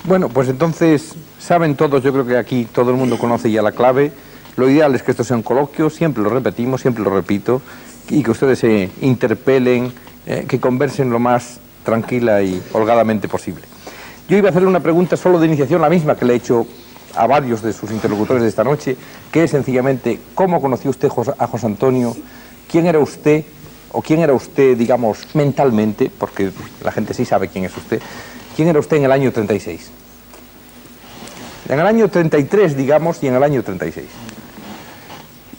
Bueno, pues entonces saben todos, yo creo que aquí todo el mundo conoce ya la clave. Lo ideal es que esto sea un coloquio, siempre lo repetimos, siempre lo repito, y que ustedes se interpelen, que conversen lo más tranquila y holgadamente posible. Yo iba a hacerle una pregunta solo de iniciación, la misma que le he hecho a varios de sus interlocutores de esta noche, que es sencillamente, ¿cómo conoció usted a José Antonio? ¿Quién era usted? ¿O quién era usted, digamos, mentalmente? Porque la gente sí sabe quién es usted. ¿Quién era usted en el año 36? En el año 33, digamos, y en el año 36.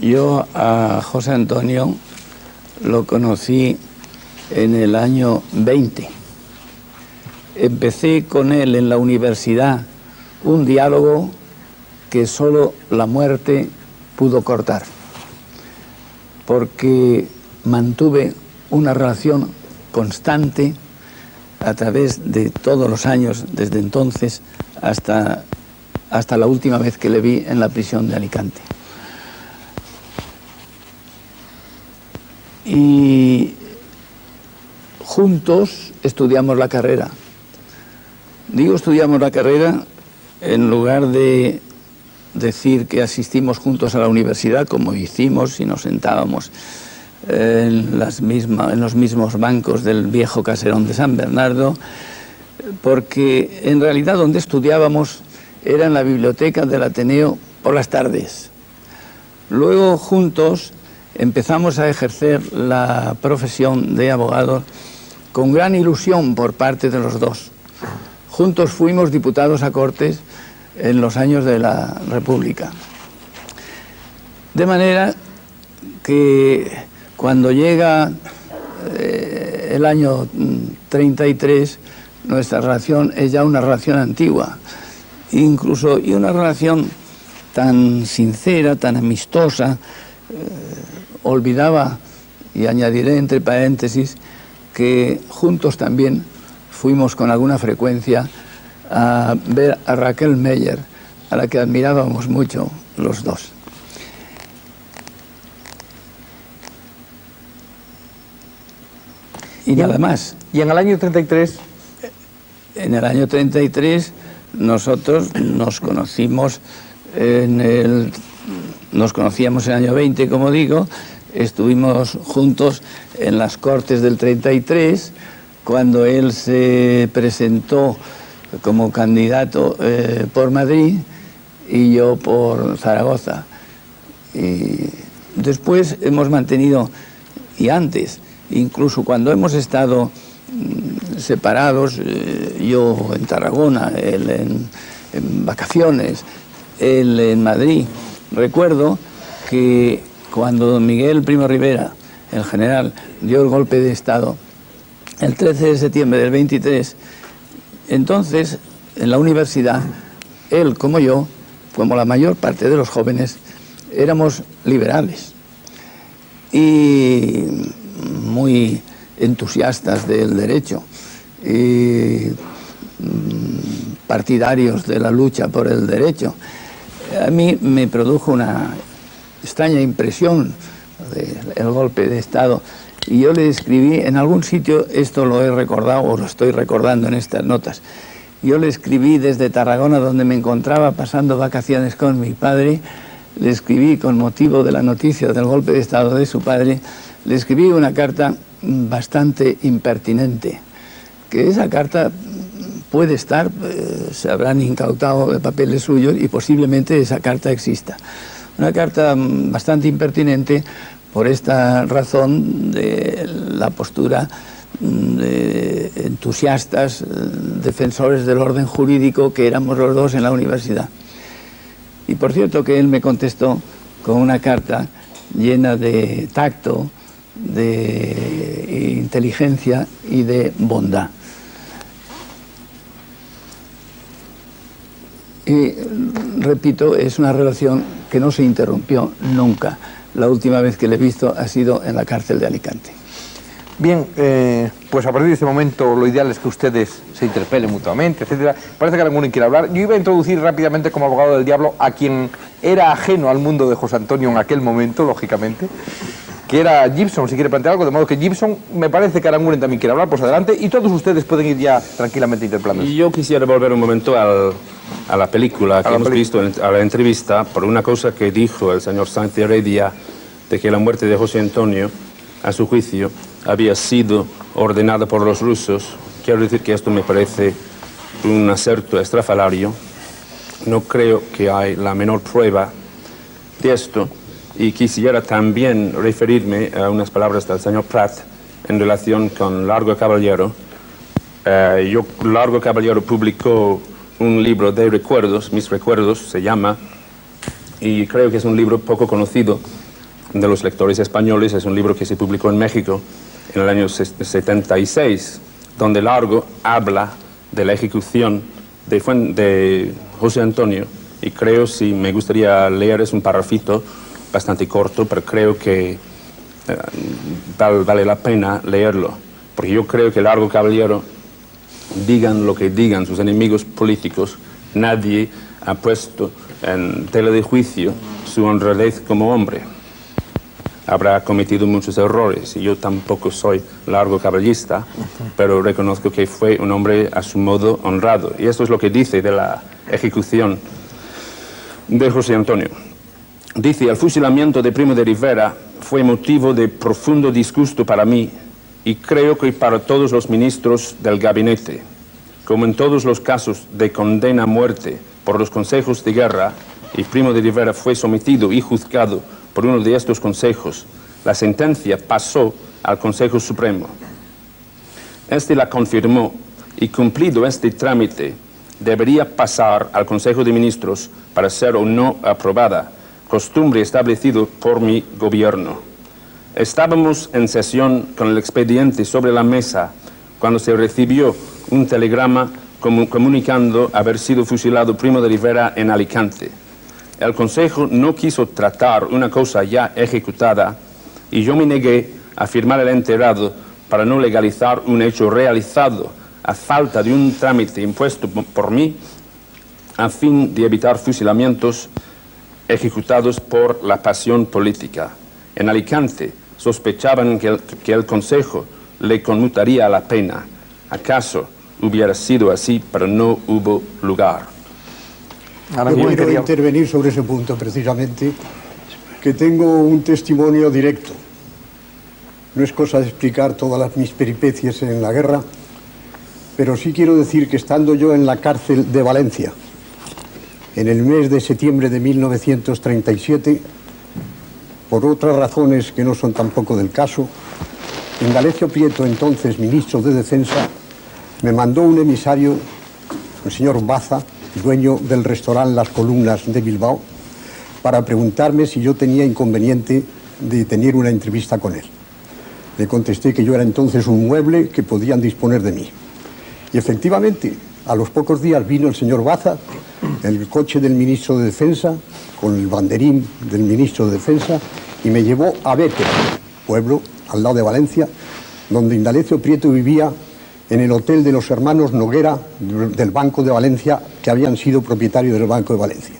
Yo a José Antonio lo conocí en el año 20. Empecé con él en la universidad un diálogo que solo la muerte pudo cortar, porque mantuve una relación constante a través de todos los años, desde entonces hasta la última vez que le vi en la prisión de Alicante. Y juntos estudiamos la carrera. Digo estudiamos la carrera en lugar de decir que asistimos juntos a la universidad, como hicimos y nos sentábamos en los mismos bancos del viejo caserón de San Bernardo, porque en realidad donde estudiábamos era en la biblioteca del Ateneo por las tardes. Luego juntos empezamos a ejercer la profesión de abogado con gran ilusión por parte de los dos. Juntos fuimos diputados a Cortes en los años de la República. De manera que cuando llega el año 33, nuestra relación es ya una relación antigua, incluso y una relación tan sincera, tan amistosa. Olvidaba, y añadiré entre paréntesis, que juntos también fuimos con alguna frecuencia a ver a Raquel Meyer, a la que admirábamos mucho los dos. Y nada más. ¿Y en el año 33? En el año 33 nosotros nos conocimos nos conocíamos en el año 20, como digo, estuvimos juntos en las Cortes del 33, cuando él se presentó como candidato por Madrid y yo por Zaragoza. Y después hemos mantenido, y antes, incluso cuando hemos estado separados, yo en Tarragona, él en vacaciones, él en Madrid. Recuerdo que cuando don Miguel Primo Rivera, el general, dio el golpe de Estado, el 13 de septiembre del 23, entonces en la universidad, él como yo, como la mayor parte de los jóvenes, éramos liberales y muy entusiastas del derecho y partidarios de la lucha por el derecho. A mí me produjo una extraña impresión del golpe de Estado y yo le escribí en algún sitio, esto lo he recordado o lo estoy recordando en estas notas, yo le escribí desde Tarragona, donde me encontraba pasando vacaciones con mi padre, le escribí con motivo de la noticia del golpe de Estado de su padre, le escribí una carta bastante impertinente, que esa carta puede estar, se habrán incautado de papeles suyos y posiblemente esa carta exista. Una carta bastante impertinente por esta razón de la postura de entusiastas, defensores del orden jurídico que éramos los dos en la universidad. Y por cierto que él me contestó con una carta llena de tacto, de inteligencia y de bondad. Y repito, es una relación que no se interrumpió nunca. La última vez que le he visto ha sido en la cárcel de Alicante. Bien, pues a partir de este momento lo ideal es que ustedes se interpelen mutuamente, etcétera. Parece que alguno quiere hablar. Yo iba a introducir rápidamente como abogado del diablo a quien era ajeno al mundo de José Antonio en aquel momento, lógicamente. que era Gibson, si quiere plantear algo, de modo que Gibson, me parece que Aranguren también quiere hablar, pues adelante, y todos ustedes pueden ir ya tranquilamente interpelando. Y yo quisiera volver un momento a la película que hemos visto, a la entrevista, por una cosa que dijo el señor Sáenz de Heredia, de que la muerte de José Antonio, a su juicio, había sido ordenada por los rusos. Quiero decir que esto me parece un acerto estrafalario. No creo que hay la menor prueba de esto. Y quisiera también referirme a unas palabras del señor Prat en relación con Largo Caballero. Largo Caballero publicó un libro de recuerdos, Mis Recuerdos se llama, y creo que es un libro poco conocido de los lectores españoles. Es un libro que se publicó en México en el año 76, donde Largo habla de la ejecución de José Antonio, y creo, si me gustaría leer, es un parrafito bastante corto, pero creo que vale la pena leerlo, porque yo creo que Largo Caballero, digan lo que digan sus enemigos políticos, nadie ha puesto en tela de juicio su honradez como hombre. Habrá cometido muchos errores, y yo tampoco soy largo caballista, pero reconozco que fue un hombre a su modo honrado. Y esto es lo que dice de la ejecución de José Antonio. Dice: el fusilamiento de Primo de Rivera fue motivo de profundo disgusto para mí, y creo que para todos los ministros del gabinete. Como en todos los casos de condena a muerte por los consejos de guerra, y Primo de Rivera fue sometido y juzgado por uno de estos consejos, la sentencia pasó al Consejo Supremo. Este la confirmó, y cumplido este trámite, debería pasar al Consejo de Ministros para ser o no aprobada, costumbre establecido por mi gobierno. Estábamos en sesión con el expediente sobre la mesa cuando se recibió un telegrama comunicando haber sido fusilado Primo de Rivera en Alicante. El Consejo no quiso tratar una cosa ya ejecutada, y yo me negué a firmar el enterado para no legalizar un hecho realizado a falta de un trámite impuesto por mí, a fin de evitar fusilamientos ejecutados por la pasión política. En Alicante sospechaban que el Consejo le conmutaría la pena. ¿Acaso hubiera sido así? Pero no hubo lugar. Yo quiero intervenir sobre ese punto precisamente, que tengo un testimonio directo. No es cosa de explicar todas mis peripecias en la guerra, pero sí quiero decir que estando yo en la cárcel de Valencia, en el mes de septiembre de 1937, por otras razones que no son tampoco del caso, Indalecio Prieto, entonces ministro de Defensa, me mandó un emisario, el señor Baza, dueño del restaurante Las Columnas de Bilbao, para preguntarme si yo tenía inconveniente de tener una entrevista con él. Le contesté que yo era entonces un mueble, que podían disponer de mí. Y efectivamente, a los pocos días vino el señor Baza, en el coche del ministro de Defensa, con el banderín del ministro de Defensa, y me llevó a Bétera, pueblo al lado de Valencia, donde Indalecio Prieto vivía, en el hotel de los hermanos Noguera del Banco de Valencia, que habían sido propietarios del Banco de Valencia.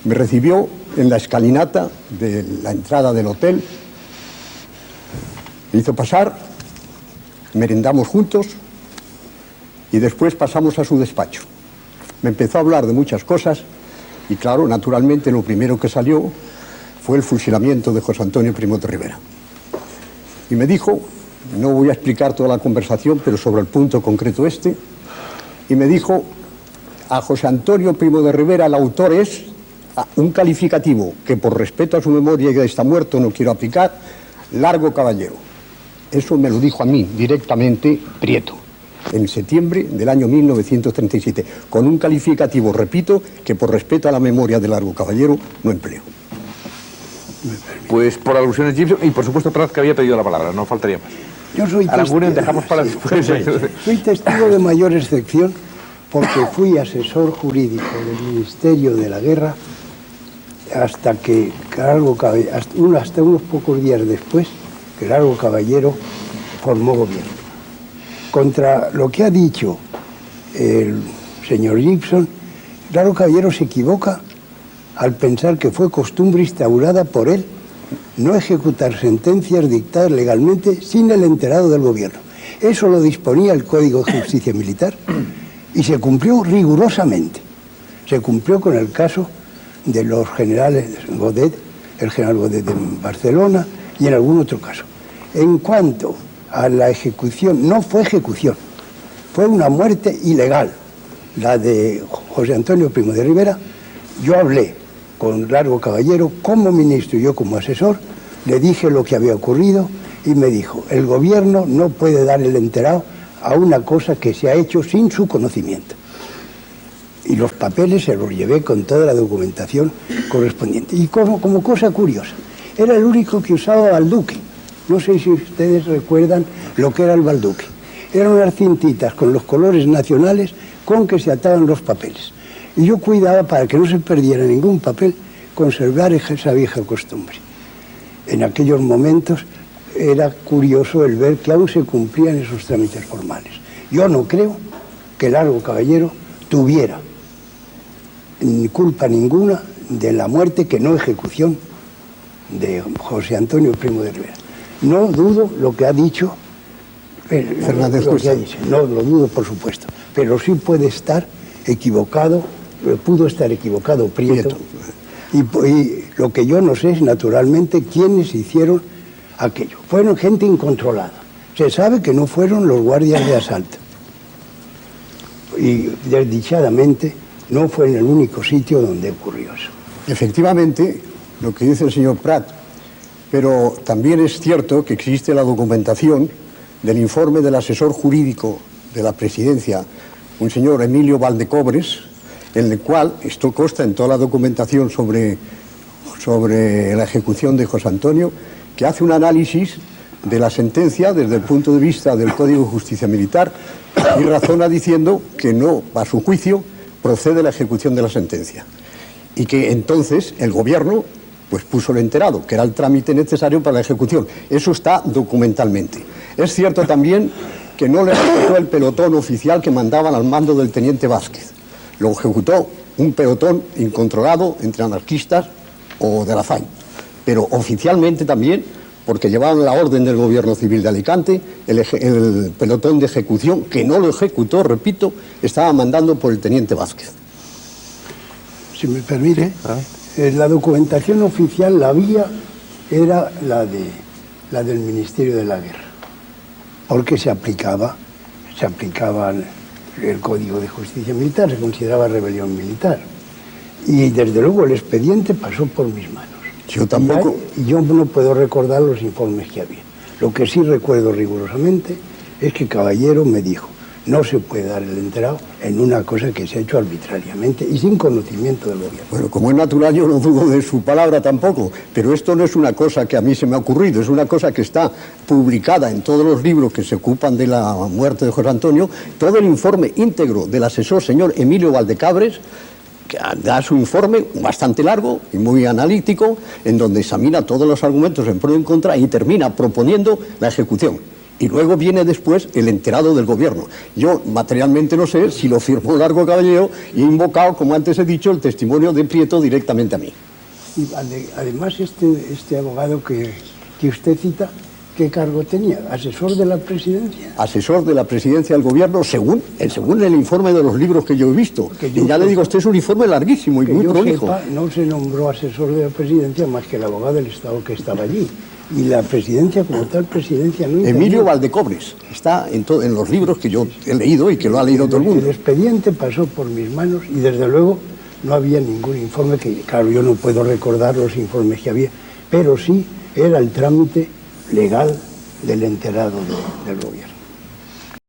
Me recibió en la escalinata de la entrada del hotel, me hizo pasar, merendamos juntos y después pasamos a su despacho. Me empezó a hablar de muchas cosas y, claro, naturalmente lo primero que salió fue el fusilamiento de José Antonio Primo de Rivera. Y me dijo, no voy a explicar toda la conversación, pero sobre el punto concreto este, y me dijo: a José Antonio Primo de Rivera el autor es un calificativo que, por respeto a su memoria y que está muerto, no quiero aplicar, Largo Caballero. Eso me lo dijo a mí directamente Prieto, en septiembre del año 1937, con un calificativo, repito, que por respeto a la memoria de Largo Caballero no empleo. Pues por alusiones Gibson, y por supuesto Prat, que había pedido la palabra, no faltaría más. Yo soy Aranguren dejamos para después. Soy testigo de mayor excepción, porque fui asesor jurídico del Ministerio de la Guerra hasta que hasta unos pocos días después que Largo Caballero formó gobierno. Contra lo que ha dicho el señor Gibson, Largo Caballero se equivoca al pensar que fue costumbre instaurada por él no ejecutar sentencias dictadas legalmente sin el enterado del gobierno. Eso lo disponía el Código de Justicia Militar y se cumplió rigurosamente. Se cumplió con el caso de los generales Godet, el general Godet en Barcelona y en algún otro caso. En cuanto a la ejecución, no fue ejecución, fue una muerte ilegal, la de José Antonio Primo de Rivera. Yo hablé con Largo Caballero como ministro y yo como asesor, le dije lo que había ocurrido y me dijo, el gobierno no puede dar el enterado a una cosa que se ha hecho sin su conocimiento. Y los papeles se los llevé con toda la documentación correspondiente. Y como cosa curiosa, era el único que usaba balduque. No sé si ustedes recuerdan lo que era el balduque. Eran unas cintitas con los colores nacionales con que se ataban los papeles. Y yo cuidaba, para que no se perdiera ningún papel, conservar esa vieja costumbre. En aquellos momentos era curioso el ver que aún se cumplían esos trámites formales. Yo no creo que Largo Caballero tuviera ni culpa ninguna de la muerte, que no ejecución, de José Antonio Primo de Rivera. No dudo lo que ha dicho Fernández Cuesta. No lo dudo, por supuesto, pero sí puede estar equivocado, pudo estar equivocado Prieto. Y lo que yo no sé es, naturalmente, quiénes hicieron aquello. Fueron gente incontrolada. Se sabe que no fueron los guardias de asalto. Y desdichadamente no fue en el único sitio donde ocurrió eso. Efectivamente, lo que dice el señor Prat, pero también es cierto que existe la documentación del informe del asesor jurídico de la presidencia, un señor Emilio Valdecobres, en el cual, esto consta en toda la documentación sobre la ejecución de José Antonio, que hace un análisis de la sentencia desde el punto de vista del Código de Justicia Militar y razona diciendo que no, a su juicio, procede la ejecución de la sentencia. Y que entonces el gobierno pues puso el enterado, que era el trámite necesario para la ejecución. Eso está documentalmente. Es cierto también que no le ejecutó el pelotón oficial que mandaban al mando del teniente Vázquez. Lo ejecutó un pelotón incontrolado entre anarquistas o de la FAI. Pero oficialmente también, porque llevaban la orden del gobierno civil de Alicante, el pelotón de ejecución, que no lo ejecutó, repito, estaba mandando por el teniente Vázquez. Si me permite, la documentación oficial, la vía, era la del Ministerio de la Guerra, porque se aplicaba el Código de Justicia Militar, se consideraba rebelión militar. Y desde luego el expediente pasó por mis manos. Yo tampoco. Y yo no puedo recordar los informes que había. Lo que sí recuerdo rigurosamente es que Caballero me dijo, no se puede dar el enterado en una cosa que se ha hecho arbitrariamente y sin conocimiento del gobierno. Bueno, como es natural, yo no dudo de su palabra tampoco, pero esto no es una cosa que a mí se me ha ocurrido, es una cosa que está publicada en todos los libros que se ocupan de la muerte de José Antonio, todo el informe íntegro del asesor señor Emilio Valdecabres, que da su informe bastante largo y muy analítico, en donde examina todos los argumentos en pro y en contra y termina proponiendo la ejecución. Y luego viene después el enterado del gobierno. Yo materialmente no sé si lo firmó Largo Caballero y he invocado, como antes he dicho, el testimonio de Prieto directamente a mí. Y además este abogado que usted cita, ¿qué cargo tenía? ¿Asesor de la presidencia? Asesor de la presidencia del gobierno, según el informe de los libros que yo he visto. Y ya le digo, este es un informe larguísimo y muy prolijo. No se nombró asesor de la presidencia más que el abogado del Estado que estaba allí. Y la presidencia como tal, presidencia no intervino. Emilio Valdecobres, está en los libros que yo he leído y que lo ha leído todo el mundo. El expediente pasó por mis manos y desde luego no había ningún informe que, claro, yo no puedo recordar los informes que había, pero sí era el trámite legal del enterado del gobierno.